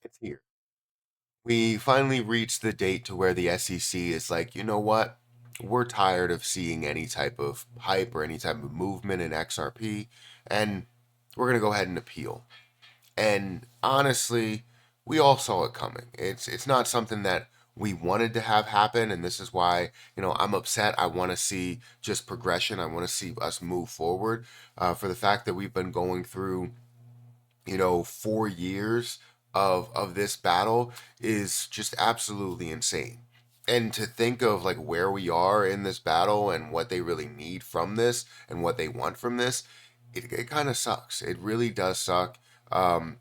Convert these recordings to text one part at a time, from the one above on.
It's here. We finally reached the date to where the SEC is like, you know what? We're tired of seeing any type of hype or any type of movement in XRP, and we're going to go ahead and appeal. And honestly, we all saw it coming. It's not something that we wanted to have happen, and this is why I'm upset. I want to see just progression. I want to see us move forward. For the fact that we've been going through 4 years of this battle is just absolutely insane. And to think of like where we are in this battle and what they really need from this and what they want from this, it kind of sucks. It really does suck. Um,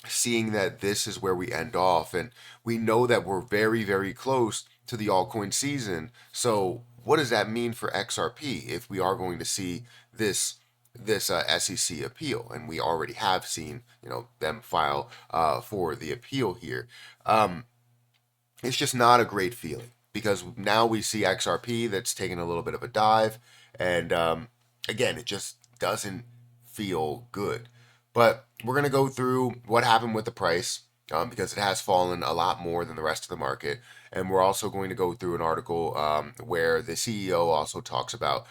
Seeing that this is where we end off, and we know that we're very, very close to the altcoin season. So, what does that mean for XRP if we are going to see this SEC appeal? And we already have seen, them file for the appeal here. Um, it's just not a great feeling because now we see XRP that's taking a little bit of a dive, and again, it just doesn't feel good. But we're gonna go through what happened with the price because it has fallen a lot more than the rest of the market, and we're also going to go through an article where the CEO also talks about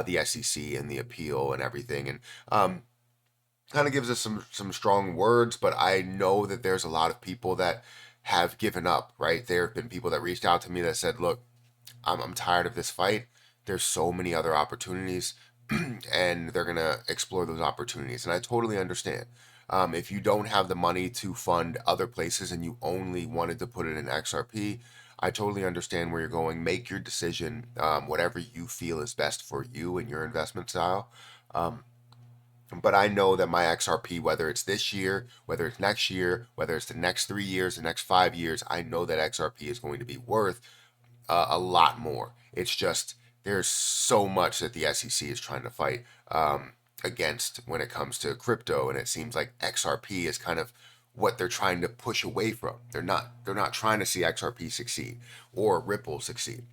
the SEC and the appeal and everything, and kind of gives us some strong words, but I know that there's a lot of people that have given up, right? There have been people that reached out to me that said, "Look, I'm tired of this fight. There's so many other opportunities, and they're gonna explore those opportunities." And I totally understand. If you don't have the money to fund other places and you only wanted to put it in XRP, I totally understand where you're going. Make your decision, whatever you feel is best for you and your investment style. Um, but I know that my XRP, whether it's this year, whether it's next year, whether it's the next 3 years, the next 5 years, I know that XRP is going to be worth a lot more. It's just there's so much that the SEC is trying to fight against when it comes to crypto, and it seems like XRP is kind of what they're trying to push away from. They're not trying to see XRP succeed or Ripple succeed,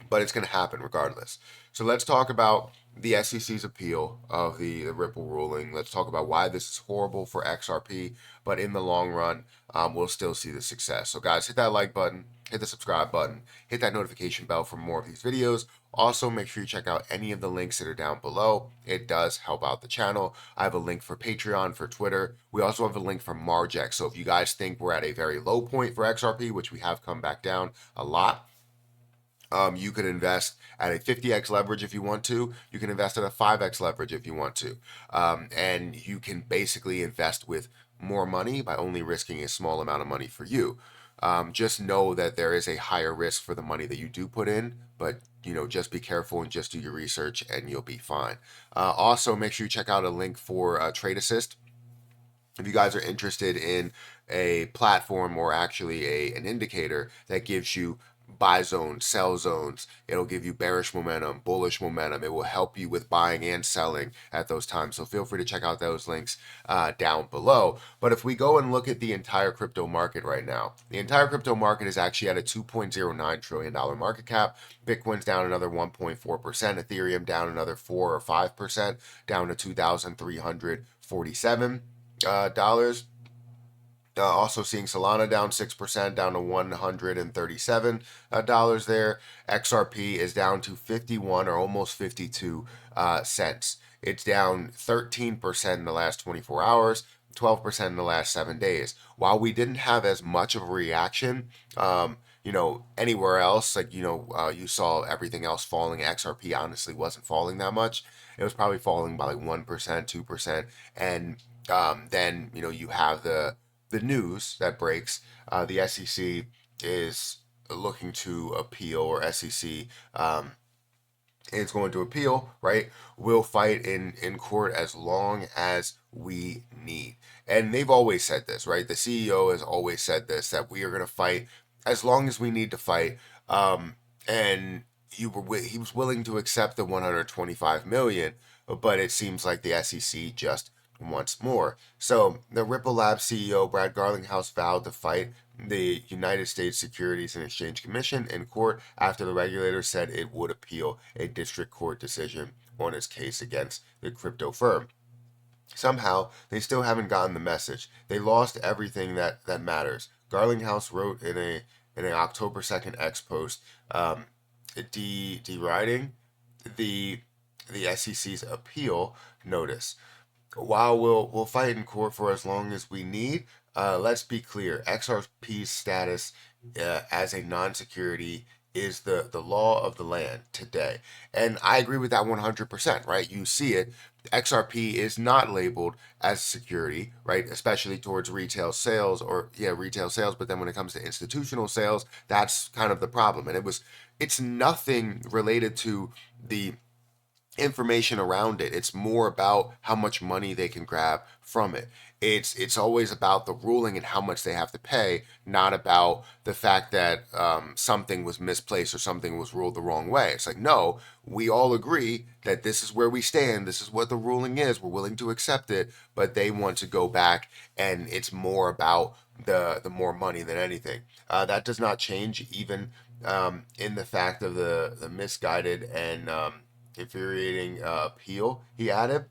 but it's going to happen regardless. So let's talk about the SEC's appeal of the Ripple ruling. Let's talk about why this is horrible for XRP, but in the long run, we'll still see the success. So, guys, hit that like button, hit the subscribe button, hit that notification bell for more of these videos. Also, make sure you check out any of the links that are down below. It does help out the channel. I have a link for Patreon, for Twitter. We also have a link for Margex. So if you guys think we're at a very low point for XRP, which we have come back down a lot, you could invest at a 50x leverage if you want to. You can invest at a 5x leverage if you want to. And you can basically invest with more money by only risking a small amount of money for you. Just know that there is a higher risk for the money that you do put in, but just be careful and just do your research and you'll be fine. Also, make sure you check out a link for Trade Assist if you guys are interested in a platform or actually an indicator that gives you buy zones, sell zones, it'll give you bearish momentum, bullish momentum. It will help you with buying and selling at those times. So feel free to check out those links down below. But if we go and look at the entire crypto market right now, the entire crypto market is actually at a $2.09 trillion market cap. Bitcoin's down another 1.4%, Ethereum down another 4 or 5%, down to 2,347 dollars. Also seeing Solana down 6%, down to $137 there. XRP is down to 51 or almost 52 cents. It's down 13% in the last 24 hours, 12% in the last 7 days. While we didn't have as much of a reaction, anywhere else, like, you saw everything else falling. XRP honestly wasn't falling that much. It was probably falling by like 1%, 2%. And then, you have the news that breaks. The SEC is looking to appeal, or SEC is going to appeal, right? We'll fight in court as long as we need. And they've always said this, right? The CEO has always said this, that we are going to fight as long as we need to fight. And he was willing to accept the 125 million, but it seems like the SEC just wants more. So the Ripple Labs CEO Brad Garlinghouse vowed to fight the United States Securities and Exchange Commission in court after the regulator said it would appeal a district court decision on its case against the crypto firm. Somehow, they still haven't gotten the message. They lost everything that matters. Garlinghouse wrote in an October 2nd X post, um, deriding the the SEC's appeal notice. While we'll fight in court for as long as we need, let's be clear: XRP's status as a non-security is the law of the land today, and I agree with that 100%. Right? You see it. XRP is not labeled as security, right? Especially towards retail sales, or yeah, retail sales. But then when it comes to institutional sales, that's kind of the problem. And it's nothing related to the information around it. It's more about how much money they can grab from it. It's always about the ruling and how much they have to pay, not about the fact that something was misplaced or something was ruled the wrong way. It's like, no, we all agree that this is where we stand. This is what the ruling is. We're willing to accept it, but they want to go back, and it's more about the more money than anything. That does not change, even in the fact of the misguided and infuriating appeal he added.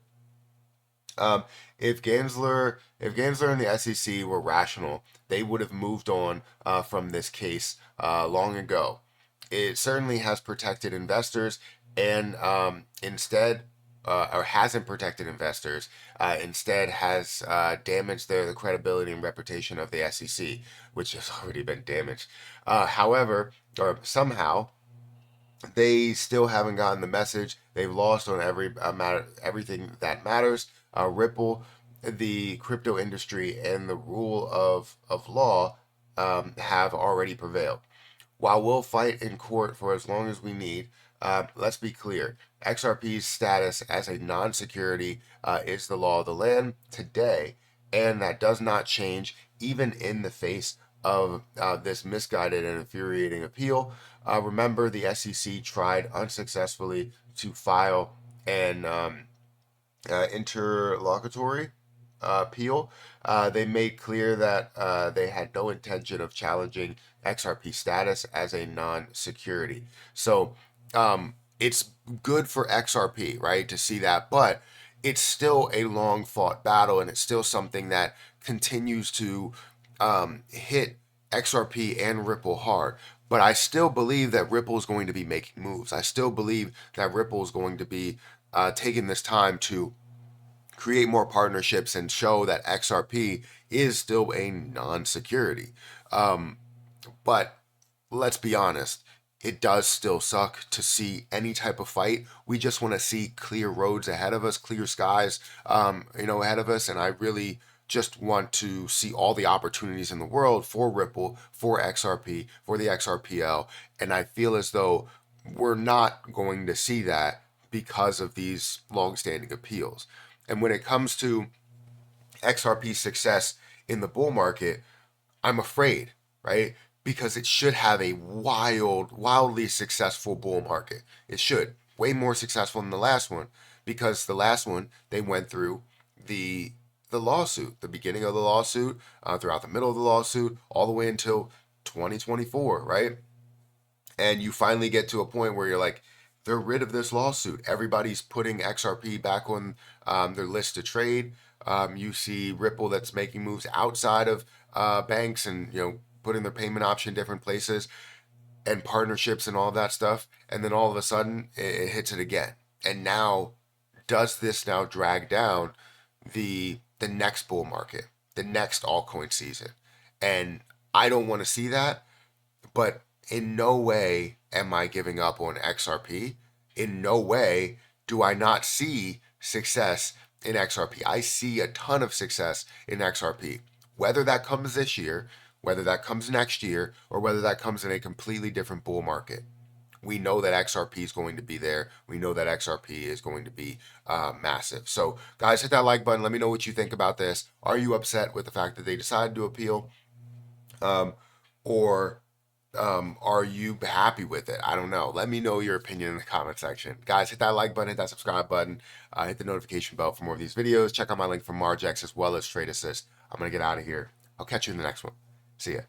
Um, if Gansler and the SEC were rational, they would have moved on from this case long ago. It certainly has protected investors, and instead, or hasn't protected investors. Instead, has damaged the credibility and reputation of the SEC, which has already been damaged. However, or somehow, they still haven't gotten the message. They've lost on everything that matters. Ripple, the crypto industry, and the rule of law have already prevailed. While we'll fight in court for as long as we need, let's be clear: XRP's status as a non-security is the law of the land today, and that does not change even in the face of this misguided and infuriating appeal. Remember, the SEC tried unsuccessfully to file an interlocutory appeal. They made clear that they had no intention of challenging XRP status as a non-security. So it's good for XRP, right, to see that, but it's still a long fought battle, and it's still something that continues to hit XRP and Ripple hard. But I still believe that Ripple is going to be making moves. I still believe that Ripple is going to be taking this time to create more partnerships and show that XRP is still a non-security. But let's be honest, it does still suck to see any type of fight. We just want to see clear roads ahead of us, clear skies, ahead of us. And I really just want to see all the opportunities in the world for Ripple, for XRP, for the XRPL. And I feel as though we're not going to see that because of these long-standing appeals. And when it comes to XRP's success in the bull market, I'm afraid, right? Because it should have a wildly successful bull market. It should. Way more successful than the last one. Because the last one, they went through the lawsuit, the beginning of the lawsuit, throughout the middle of the lawsuit, all the way until 2024, right? And you finally get to a point where you're like, they're rid of this lawsuit. Everybody's putting XRP back on their list to trade. You see Ripple that's making moves outside of banks, and putting their payment option in different places and partnerships and all of that stuff. And then all of a sudden it hits it again. And now, does this now drag down the next bull market, the next altcoin season? And I don't want to see that, but in no way am I giving up on XRP. In no way do I not see success in XRP. I see a ton of success in XRP. Whether that comes this year, whether that comes next year, or whether that comes in a completely different bull market, we know that XRP is going to be there. We know that XRP is going to be massive. So, guys, hit that like button. Let me know what you think about this. Are you upset with the fact that they decided to appeal? Or are you happy with it? I don't know. Let me know your opinion in the comment section. Guys, hit that like button, hit that subscribe button, hit the notification bell for more of these videos. Check out my link for Margex as well as Trade Assist. I'm going to get out of here. I'll catch you in the next one. See ya.